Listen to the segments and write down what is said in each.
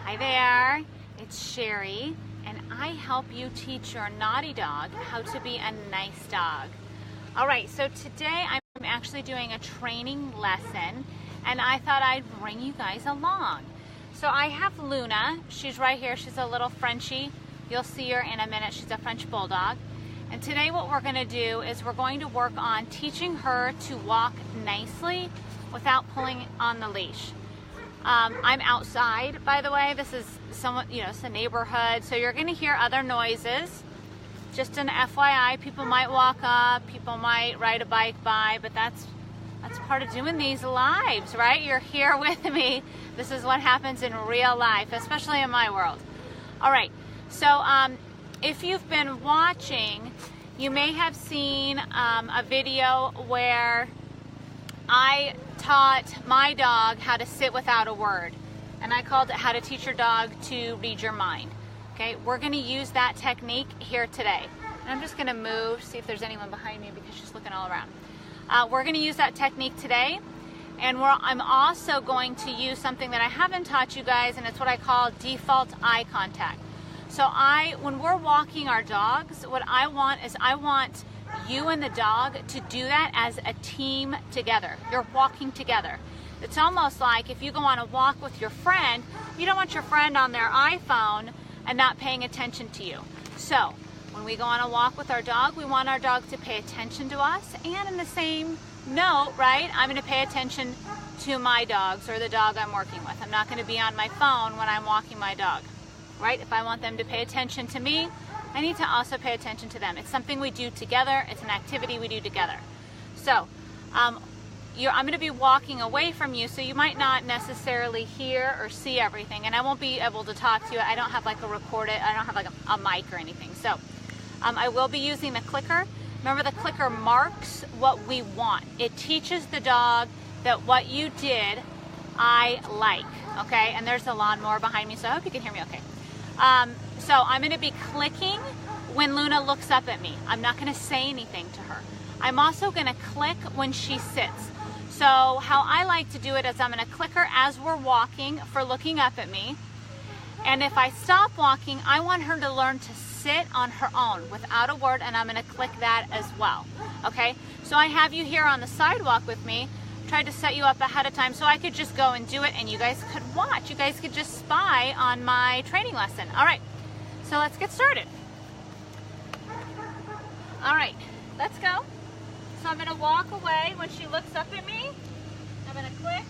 Hi there, it's Sherry, and I help you teach your naughty dog how to be a nice dog. All right, so today I'm actually doing a training lesson, and I thought I'd bring you guys along. So I have Luna. She's right here. She's a little Frenchie. You'll see her in a minute. She's a French Bulldog. And today what we're going to do is we're going to work on teaching her to walk nicely without pulling on the leash. I'm outside, by the way. This is somewhat, it's a neighborhood, so you're going to hear other noises. Just an FYI, people might walk up, people might ride a bike by, but that's part of doing these lives, right? You're here with me. This is what happens in real life, especially in my world. All right, so if you've been watching, you may have seen a video where I taught my dog how to sit without a word, and I called it how to teach your dog to read your mind. Okay, we're going to use that technique here today. And I'm just going to move, see if there's anyone behind me because she's looking all around. We're going to use that technique today, and I'm also going to use something that I haven't taught you guys, and it's what I call default eye contact. So when we're walking our dogs, what I want is I want you and the dog to do that as a team together. You're walking together. It's almost like if you go on a walk with your friend, you don't want your friend on their iPhone and not paying attention to you. So when we go on a walk with our dog, we want our dog to pay attention to us, and in the same note, right, I'm going to pay attention to my dogs or the dog I'm working with. I'm not going to be on my phone when I'm walking my dog, right? If I want them to pay attention to me, I need to also pay attention to them. It's something we do together. It's an activity we do together. So I'm going to be walking away from you, so you might not necessarily hear or see everything, and I won't be able to talk to you. I don't have like I don't have like a mic or anything. So I will be using the clicker. Remember, the clicker marks what we want. It teaches the dog that what you did, I like, okay? And there's a lawnmower behind me, so I hope you can hear me okay. So I'm going to be clicking when Luna looks up at me. I'm not going to say anything to her. I'm also going to click when she sits. So how I like to do it is I'm going to click her as we're walking for looking up at me. And if I stop walking, I want her to learn to sit on her own without a word, and I'm going to click that as well. Okay? So I have you here on the sidewalk with me. Tried to set you up ahead of time so I could just go and do it and you guys could watch. You guys could just spy on my training lesson. All right, so let's get started. All right, let's go. So I'm going to walk away when she looks up at me. I'm going to click.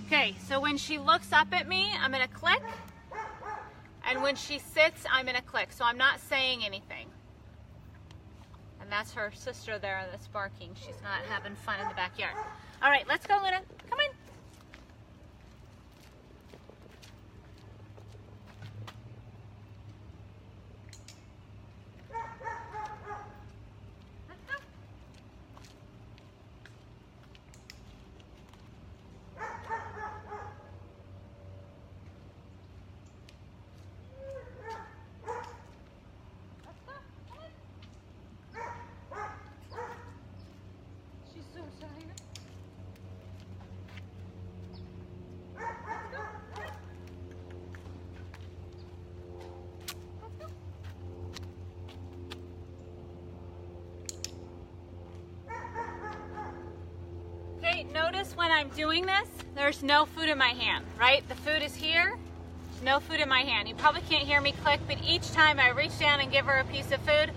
Okay, so when she looks up at me, I'm going to click, and when she sits, I'm going to click. So I'm not saying anything. And that's her sister there that's barking. She's not having fun in the backyard. All right, let's go, Luna. Come on. Notice when I'm doing this, there's no food in my hand, right? The food is here, there's no food in my hand. You probably can't hear me click, but each time I reach down and give her a piece of food,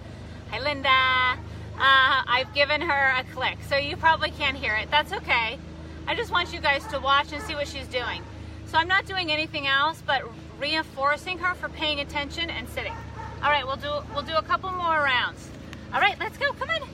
hi Linda, I've given her a click. So you probably can't hear it. That's okay. I just want you guys to watch and see what she's doing. So I'm not doing anything else but reinforcing her for paying attention and sitting. All right, we'll do a couple more rounds. All right, let's go. Come on.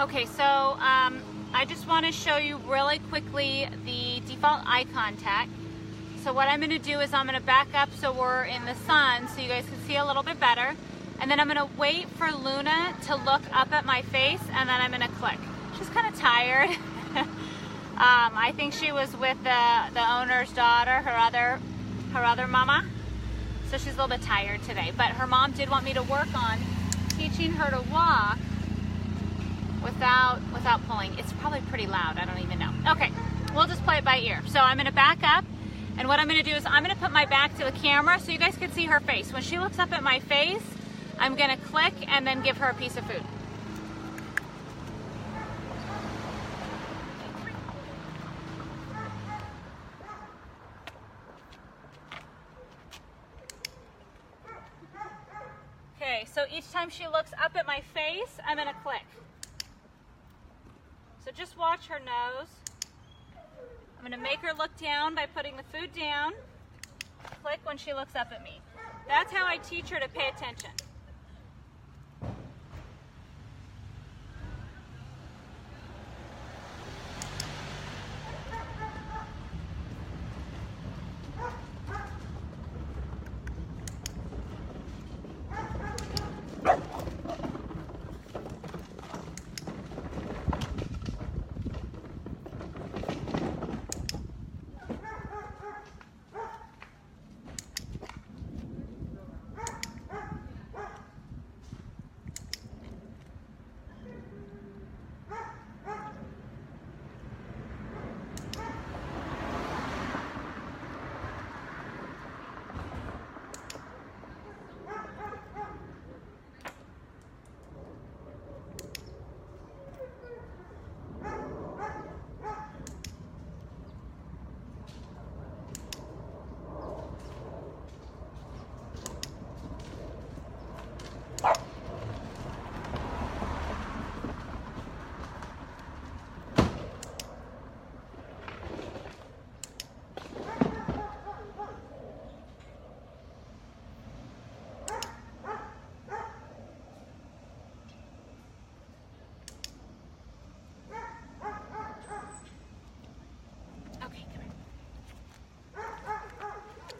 Okay, so I just want to show you really quickly the default eye contact. So what I'm going to do is I'm going to back up so we're in the sun so you guys can see a little bit better. And then I'm going to wait for Luna to look up at my face, and then I'm going to click. She's kind of tired. I think she was with the owner's daughter, her other mama. So she's a little bit tired today. But her mom did want me to work on teaching her to walk without pulling. It's probably pretty loud, I don't even know. Okay, we'll just play it by ear. So I'm gonna back up, and what I'm gonna do is I'm gonna put my back to the camera so you guys can see her face. When she looks up at my face, I'm gonna click and then give her a piece of food. Okay, so each time she looks up at my face, I'm gonna click. So just watch her nose. I'm going to make her look down by putting the food down. Click when she looks up at me. That's how I teach her to pay attention.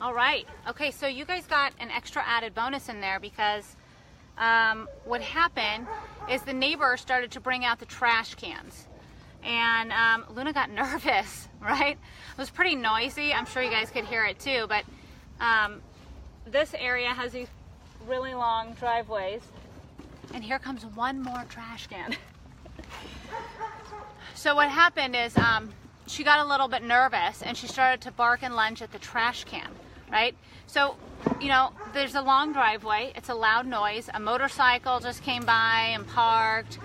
All right. Okay, so you guys got an extra added bonus in there because what happened is the neighbor started to bring out the trash cans. and Luna got nervous, right? It was pretty noisy. I'm sure you guys could hear it too, but this area has these really long driveways, and here comes one more trash can. So what happened is she got a little bit nervous and she started to bark and lunge at the trash can, right? So, you know, there's a long driveway, it's a loud noise, a motorcycle just came by and parked,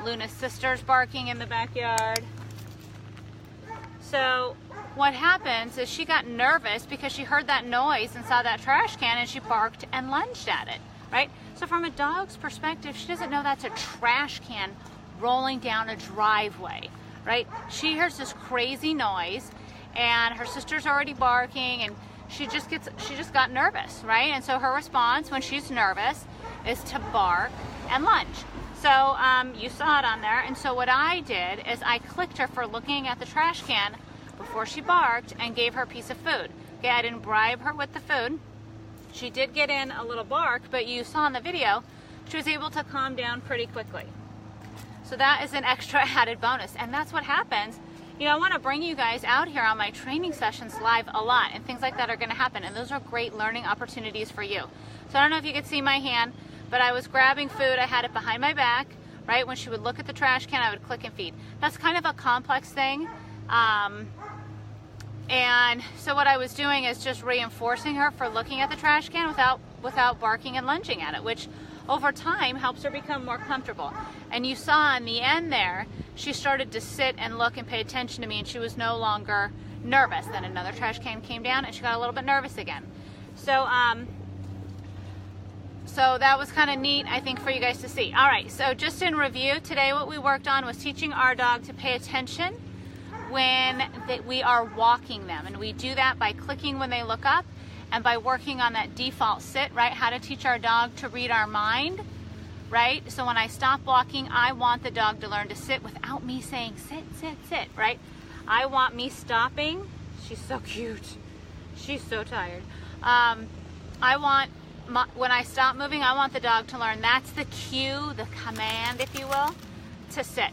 Luna's sister's barking in the backyard. So what happens is she got nervous because she heard that noise and saw that trash can, and she barked and lunged at it, right? So from a dog's perspective, she doesn't know that's a trash can rolling down a driveway, right? She hears this crazy noise and her sister's already barking, and she just got nervous, right? And so her response when she's nervous is to bark and lunge. So you saw it on there, and so what I did is I clicked her for looking at the trash can before she barked and gave her a piece of food. Okay, I didn't bribe her with the food. She did get in a little bark, but you saw in the video she was able to calm down pretty quickly. So that is an extra added bonus, and that's what happens. You know, I want to bring you guys out here on my training sessions live a lot, and things like that are going to happen, and those are great learning opportunities for you. So I don't know if you could see my hand, but I was grabbing food. I had it behind my back, right? When she would look at the trash can, I would click and feed. That's kind of a complex thing. And so what I was doing is just reinforcing her for looking at the trash can without barking and lunging at it, which over time helps her become more comfortable. And you saw in the end there, she started to sit and look and pay attention to me, and she was no longer nervous. Then another trash can came down and she got a little bit nervous again. So so that was kind of neat, I think, for you guys to see. All right, so just in review, today what we worked on was teaching our dog to pay attention when we are walking them. And we do that by clicking when they look up and by working on that default sit, right? How to teach our dog to read our mind, right? So when I stop walking, I want the dog to learn to sit without me saying sit, sit, sit, right? I want me stopping. She's so cute. She's so tired. When I stop moving, I want the dog to learn that's the cue, the command, if you will, to sit.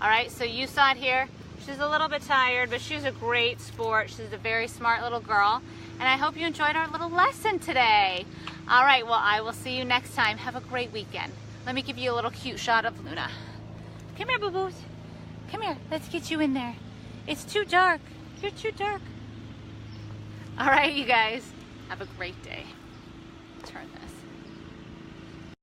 All right, so you saw it here. She's a little bit tired, but she's a great sport. She's a very smart little girl. And I hope you enjoyed our little lesson today. All right, well, I will see you next time. Have a great weekend. Let me give you a little cute shot of Luna. Come here, boo-boos. Come here, let's get you in there. It's too dark. You're too dark. All right, you guys, have a great day.